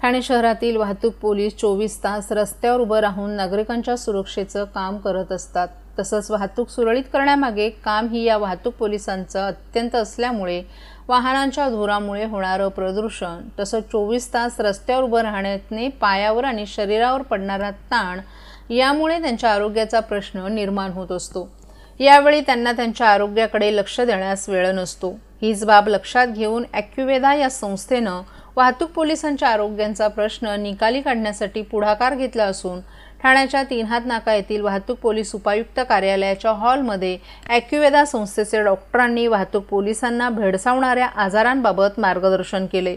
ठाणे शहरातील वाहतूक पोलीस 24 तास रस्त्यावर उभं राहून नागरिकांच्या सुरक्षेचं काम करत असतात। तसंच वाहतूक सुरळीत करण्यामागे काम ही या वाहतूक पोलिसांचं अत्यंत असल्यामुळे वाहनांच्या धुरामुळे होणारं प्रदूषण तसंच 24 तास रस्त्यावर उभं राहण्याने पायावर आणि शरीरावर पडणारा ताण यामुळे त्यांच्या आरोग्याचा प्रश्न निर्माण होत असतो। यावेळी त्यांना त्यांच्या आरोग्याकडे लक्ष देण्यास वेळ नसतो। हीच बाब लक्षात घेऊन ॲक्युवेदा या संस्थेनं वाहतूक पोलिसांच्या आरोग्याचा प्रश्न निकाली काढण्यासाठी पुढाकार घेतला असून ठाण्याच्या 3 हात नाका येथील वाहतूक पोलीस उपायुक्त कार्यालयाच्या हॉलमध्ये ॲक्युवेदा संस्थेचे डॉक्टरांनी वाहतूक पोलिसांना भेडसावणाऱ्या आजारांबाबत मार्गदर्शन केले।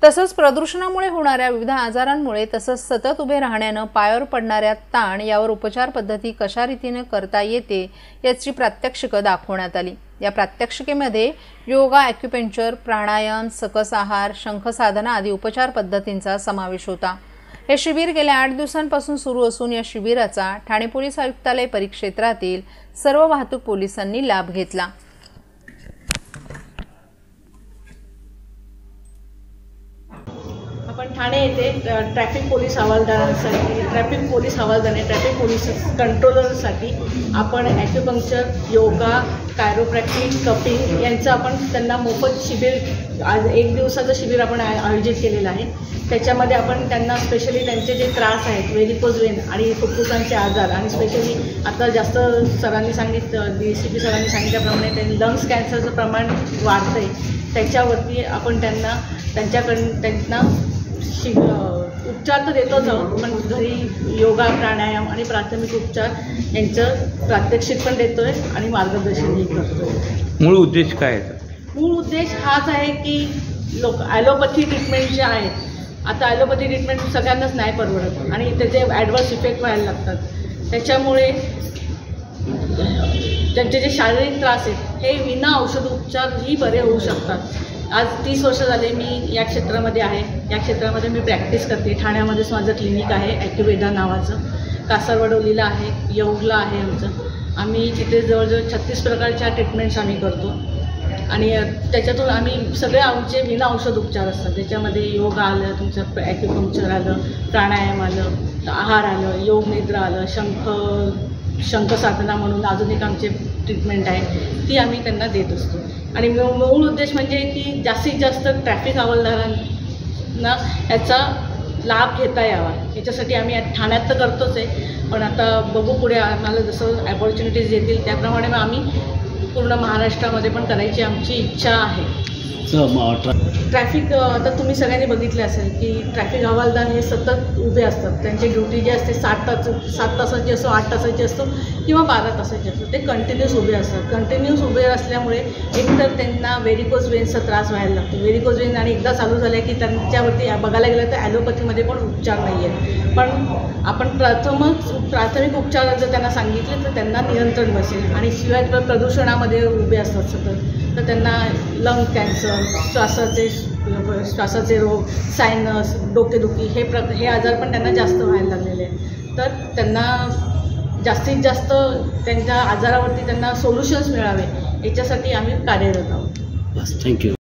तसंच प्रदूषणामुळे होणाऱ्या विविध आजारांमुळे तसंच सतत उभे राहण्यानं पायावर पडणाऱ्या ताण यावर उपचार पद्धती कशा रीतीने करता येते याची प्रात्यक्षिकं दाखवण्यात आली। या प्रात्यक्षिकेमध्ये योगा, ॲक्युपंक्चर, प्राणायाम, सकस आहार, शंखसाधना आदी उपचार पद्धतींचा समावेश होता। हे शिबिर गेल्या 8 दिवसांपासून सुरू असून या शिबिराचा ठाणे पोलीस आयुक्तालय परिक्षेत्रातील सर्व वाहतूक पोलिसांनी लाभ घेतला। आपण ठाणे येथे ट्रॅफिक पोलीस हवालदारांसाठी ट्रॅफिक पोलीस कंट्रोलरसाठी आपण ॲक्युपंक्चर, योगा, कायरोप्रॅक्टिक, कपिंग यांचं आपण त्यांना मोफत शिबिर आज 1 दिवसाचं शिबिर आपण आयोजित केलेलं आहे। त्याच्यामध्ये आपण त्यांना स्पेशली त्यांचे जे त्रास आहेत व्हेरिकोज वेन आणि फुफ्फुसांचे आजार आणि स्पेशली आता जास्त सरांनी सांगितलं DCP सरांनी सांगितल्याप्रमाणे त्यांनी लंग्स कॅन्सरचं प्रमाण वाढतं आहे, त्याच्यावरती आपण त्यांना उपचार तर देतोच आहोत, पण घरी योगा, प्राणायाम आणि प्राथमिक उपचार यांचं प्रात्यक्षिक पण देतोय आणि मार्गदर्शनही करतोय। मूळ उद्देश काय आहे? मूळ उद्देश हाच आहे की ॲलोपॅथी ट्रीटमेंट जे आहेत, आता ॲलोपॅथी ट्रीटमेंट सगळ्यांनाच नाही परवडत आणि त्याचे ॲडव्हर्स इफेक्ट व्हायला लागतात। त्याच्यामुळे त्यांचे जे शारीरिक त्रास आहेत हे विना औषध उपचारही बरे होऊ शकतात। आज 30 वर्ष झाले मी या क्षेत्रामध्ये आहे। या क्षेत्रामध्ये मी प्रॅक्टिस करते। ठाण्यामध्येच माझं क्लिनिक आहे ॲक्युवेदा नावाचं, कासारवडोलीला आहे, येऊरला आहे आमचं। आम्ही तिथे जवळजवळ 36 प्रकारच्या ट्रीटमेंट्स आम्ही करतो आणि त्याच्यातून आम्ही सगळे आमचे विना औषध उपचार असतात। त्याच्यामध्ये योगा आलं, तुमचं ॲक्युपंक्चर आलं, प्राणायाम आलं, आहार आलं, योग निद्रा आलं, शंखसाधना म्हणून अजून एक आमचे ट्रीटमेंट आहे, ती आम्ही त्यांना देत असतो। आणि मूळ उद्देश म्हणजे की जास्तीत जास्त ट्रॅफिक हवालदारांना याचा लाभ घेता यावा, याच्यासाठी आम्ही ठाण्यात तर करतोच आहे, पण आता बघू पुढे आम्हाला जसं अपॉर्च्युनिटीज येतील त्याप्रमाणे आम्ही पूर्ण महाराष्ट्रामध्ये पण करायची आमची इच्छा आहे। ट्रॅफिक आता तुम्ही सगळ्यांनी बघितले असेल की ट्रॅफिक हवालदार हे सतत उभे असतात। त्यांची ड्युटी जी असते 7 तासाची असो, 8 तासाची असतो किंवा 12 तासाची असतो, ते कंटिन्यूस उभे असतात। कंटिन्यूस उभे असल्यामुळे एकतर त्यांना व्हेरिकोज वेन्सचा त्रास व्हायला लागतो। व्हेरिकोज वेन आणि एकदा चालू झालं की त्यांच्यावरती बघायला गेलं तर ॲलोपॅथीमध्ये पण उपचार नाही आहेत, पण आपण प्राथमिक उपचार जर त्यांना सांगितले तर त्यांना नियंत्रण बसेल। आणि शिवाय प्रदूषणामध्ये उभे असतात सतत, तर त्यांना लंग कॅन्सर, श्वासाचे रोग, सायनस, डोकेदुखी हे आजार पण त्यांना जास्त व्हायला लागलेले आहेत। तर त्यांना जास्तीत जास्त त्यांच्या आजारावरती त्यांना सोल्युशन्स मिळावे याच्यासाठी आम्ही कार्यरत आहोत। थँक्यू।